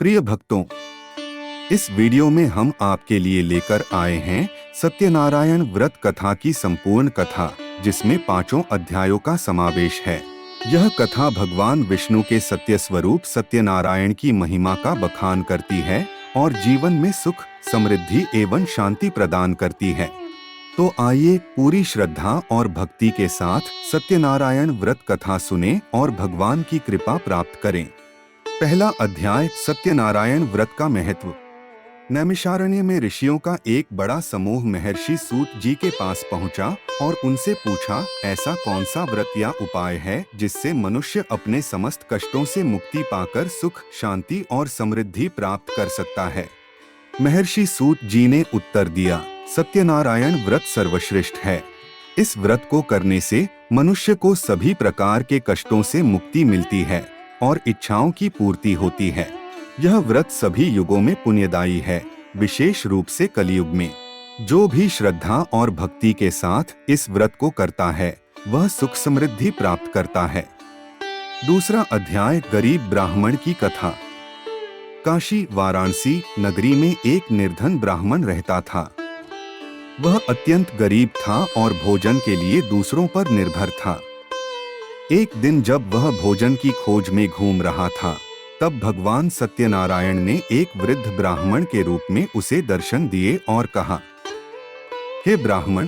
प्रिय भक्तों, इस वीडियो में हम आपके लिए लेकर आए हैं सत्यनारायण व्रत कथा की संपूर्ण कथा, जिसमें 5 अध्यायों का समावेश है। यह कथा भगवान विष्णु के सत्य स्वरूप सत्यनारायण की महिमा का बखान करती है और जीवन में सुख, समृद्धि एवं शांति प्रदान करती है। तो आइए पूरी श्रद्धा और भक्ति के साथ सत्यनारायण व्रत कथा सुने और भगवान की कृपा प्राप्त करें। पहला अध्याय, सत्यनारायण व्रत का महत्व। नैमिषारण्य में ऋषियों का एक बड़ा समूह महर्षि सूत जी के पास पहुंचा और उनसे पूछा, ऐसा कौन सा व्रत या उपाय है जिससे मनुष्य अपने समस्त कष्टों से मुक्ति पाकर सुख, शांति और समृद्धि प्राप्त कर सकता है। महर्षि सूत जी ने उत्तर दिया, सत्यनारायण व्रत सर्वश्रेष्ठ है। इस व्रत को करने से मनुष्य को सभी प्रकार के कष्टों से मुक्ति मिलती है और इच्छाओं की पूर्ति होती है। यह व्रत सभी युगों में पुण्यदायी है, विशेष रूप से कलयुग में। जो भी श्रद्धा और भक्ति के साथ इस व्रत को करता है, वह सुख समृद्धि प्राप्त करता है। दूसरा अध्याय, गरीब ब्राह्मण की कथा। काशी वाराणसी नगरी में एक निर्धन ब्राह्मण रहता था। वह अत्यंत गरीब था और भोजन के लिए दूसरों पर निर्भर था। एक दिन जब वह भोजन की खोज में घूम रहा था, तब भगवान सत्यनारायण ने एक वृद्ध ब्राह्मण के रूप में उसे दर्शन दिए और कहा, हे ब्राह्मण,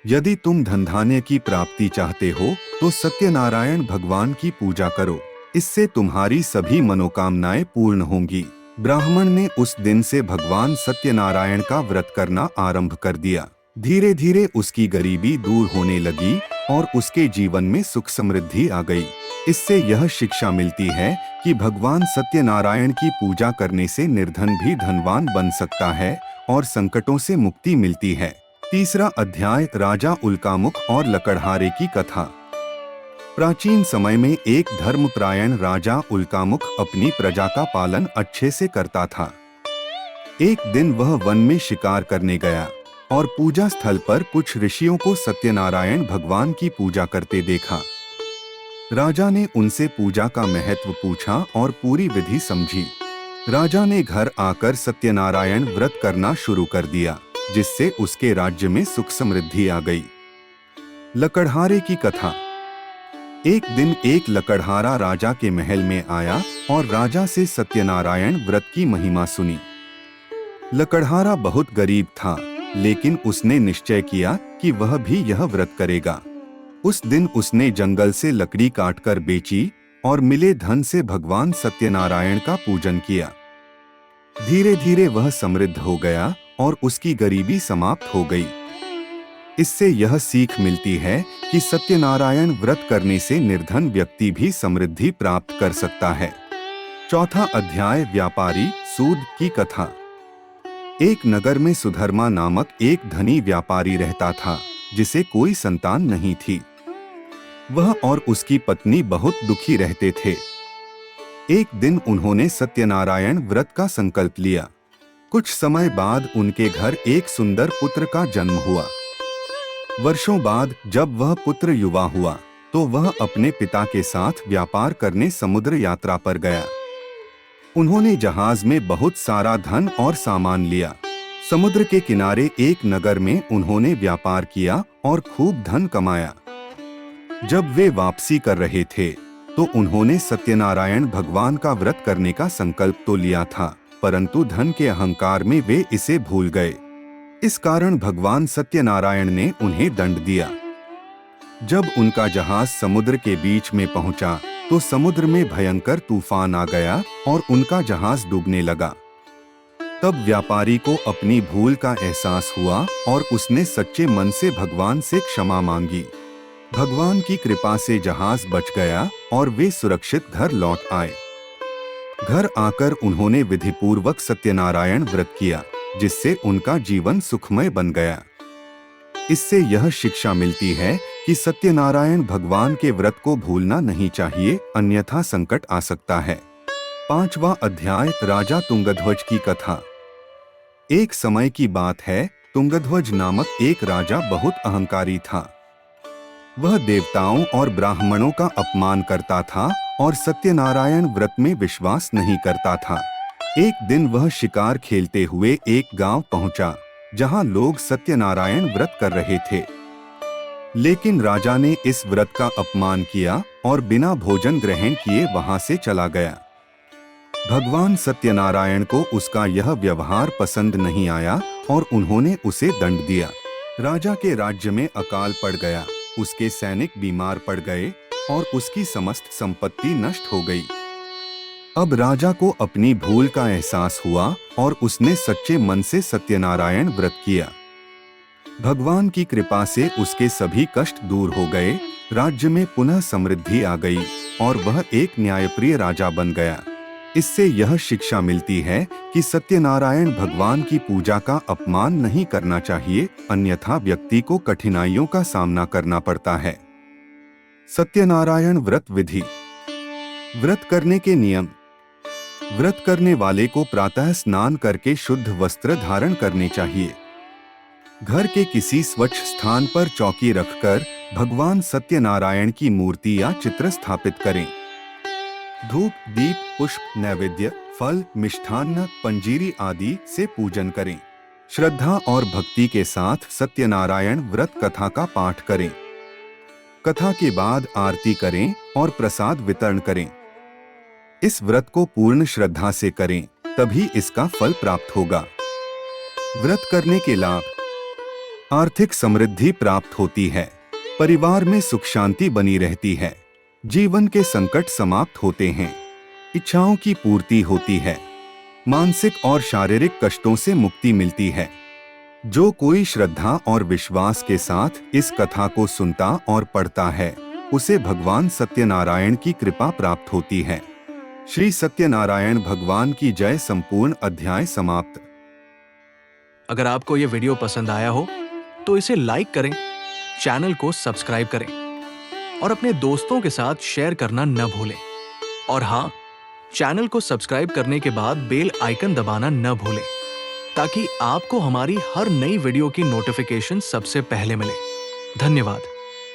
यदि तुम धन धान्य की प्राप्ति चाहते हो तो सत्यनारायण भगवान की पूजा करो, इससे तुम्हारी सभी मनोकामनाएं पूर्ण होंगी। ब्राह्मण ने उस दिन से भगवान सत्यनारायण का व्रत करना आरंभ कर दिया। धीरे धीरे उसकी गरीबी दूर होने लगी और उसके जीवन में सुख समृद्धि आ गई। इससे यह शिक्षा मिलती है कि भगवान सत्यनारायण की पूजा करने से निर्धन भी धनवान बन सकता है और संकटों से मुक्ति मिलती है। तीसरा अध्याय, राजा उल्कामुख और लकड़हारे की कथा। प्राचीन समय में एक धर्मपरायण राजा उल्कामुख अपनी प्रजा का पालन अच्छे से करता था। एक दिन वह वन में शिकार करने गया और पूजा स्थल पर कुछ ऋषियों को सत्यनारायण भगवान की पूजा करते देखा। राजा ने उनसे पूजा का महत्व पूछा और पूरी विधि समझी। राजा ने घर आकर सत्यनारायण व्रत करना शुरू कर दिया, जिससे उसके राज्य में सुख समृद्धि आ गई। लकड़हारे की कथा। एक दिन एक लकड़हारा राजा के महल में आया और राजा से सत्यनारायण व्रत की महिमा सुनी। लकड़हारा बहुत गरीब था, लेकिन उसने निश्चय किया कि वह भी यह व्रत करेगा। उस दिन उसने जंगल से लकड़ी काटकर बेची और मिले धन से भगवान सत्यनारायण का पूजन किया। धीरे धीरे वह समृद्ध हो गया और उसकी गरीबी समाप्त हो गई। इससे यह सीख मिलती है कि सत्यनारायण व्रत करने से निर्धन व्यक्ति भी समृद्धि प्राप्त कर सकता है। चौथा अध्याय, व्यापारी सूद की कथा। एक नगर में सुधर्मा नामक एक धनी व्यापारी रहता था, जिसे कोई संतान नहीं थी। वह और उसकी पत्नी बहुत दुखी रहते थे। एक दिन उन्होंने सत्यनारायण व्रत का संकल्प लिया। कुछ समय बाद उनके घर एक सुंदर पुत्र का जन्म हुआ। वर्षों बाद जब वह पुत्र युवा हुआ, तो वह अपने पिता के साथ व्यापार करने समुद्र यात्रा पर गया। उन्होंने जहाज में बहुत सारा धन और सामान लिया। समुद्र के किनारे एक नगर में उन्होंने व्यापार किया और खूब धन कमाया। जब वे वापसी कर रहे थे, तो उन्होंने सत्यनारायण भगवान का व्रत करने का संकल्प तो लिया था, परंतु धन के अहंकार में वे इसे भूल गए। इस कारण भगवान सत्यनारायण ने उन्हें दंड दिया। जब उनका जहाज समुद्र के बीच में पहुंचा, तो समुद्र में भयंकर तूफान आ गया और उनका जहाज डूबने लगा। तब व्यापारी को अपनी भूल का एहसास हुआ और उसने सच्चे मन से भगवान से क्षमा मांगी। भगवान की कृपा से जहाज बच गया और वे सुरक्षित घर लौट आए। घर आकर उन्होंने विधिपूर्वक सत्यनारायण व्रत किया, जिससे उनका जीवन सुखमय बन गया। इससे यह शिक्षा मिलती है कि सत्यनारायण भगवान के व्रत को भूलना नहीं चाहिए, अन्यथा संकट आ सकता है। पांचवा अध्याय, राजा तुंगध्वज की कथा। एक समय की बात है, तुंगध्वज नामक एक राजा बहुत अहंकारी था। वह देवताओं और ब्राह्मणों का अपमान करता था और सत्यनारायण व्रत में विश्वास नहीं करता था। एक दिन वह शिकार खेलते हुए एक गांव पहुंचा, जहां लोग सत्यनारायण व्रत कर रहे थे। लेकिन राजा ने इस व्रत का अपमान किया और बिना भोजन ग्रहण किए वहां से चला गया। भगवान सत्यनारायण को उसका यह व्यवहार पसंद नहीं आया और उन्होंने उसे दंड दिया। राजा के राज्य में अकाल पड़ गया, उसके सैनिक बीमार पड़ गए और उसकी समस्त संपत्ति नष्ट हो गई। अब राजा को अपनी भूल का एहसास हुआ और उसने सच्चे मन से सत्यनारायण व्रत किया। भगवान की कृपा से उसके सभी कष्ट दूर हो गए, राज्य में पुनः समृद्धि आ गई और वह एक न्यायप्रिय राजा बन गया। इससे यह शिक्षा मिलती है कि सत्यनारायण भगवान की पूजा का अपमान नहीं करना चाहिए, अन्यथा व्यक्ति को कठिनाइयों का सामना करना पड़ता है। सत्यनारायण व्रत विधि। व्रत करने के नियम। व्रत करने वाले को प्रातः स्नान करके शुद्ध वस्त्र धारण करने चाहिए। घर के किसी स्वच्छ स्थान पर चौकी रखकर भगवान सत्यनारायण की मूर्ति या चित्र स्थापित करें। धूप, दीप, पुष्प, नैवेद्य, फल, मिष्ठान्न, पंजीरी आदि से पूजन करें। श्रद्धा और भक्ति के साथ सत्यनारायण व्रत कथा का पाठ करें। कथा के बाद आरती करें और प्रसाद वितरण करें। इस व्रत को पूर्ण श्रद्धा से करें, तभी इसका फल प्राप्त होगा। व्रत करने के लाभ। आर्थिक समृद्धि प्राप्त होती है, परिवार में सुख शांति बनी रहती है, जीवन के संकट समाप्त होते हैं, इच्छाओं की पूर्ति होती है, मानसिक और शारीरिक कष्टों से मुक्ति मिलती है। जो कोई श्रद्धा और विश्वास के साथ इस कथा को सुनता और पढ़ता है, उसे भगवान सत्यनारायण की कृपा प्राप्त होती है। श्री सत्यनारायण भगवान की जय। संपूर्ण अध्याय समाप्त। अगर आपको ये वीडियो पसंद आया हो तो इसे लाइक करें, चैनल को सब्सक्राइब करें और अपने दोस्तों के साथ शेयर करना न भूलें। और हाँ, चैनल को सब्सक्राइब करने के बाद बेल आइकन दबाना न भूलें, ताकि आपको हमारी हर नई वीडियो की नोटिफिकेशन सबसे पहले मिले। धन्यवाद।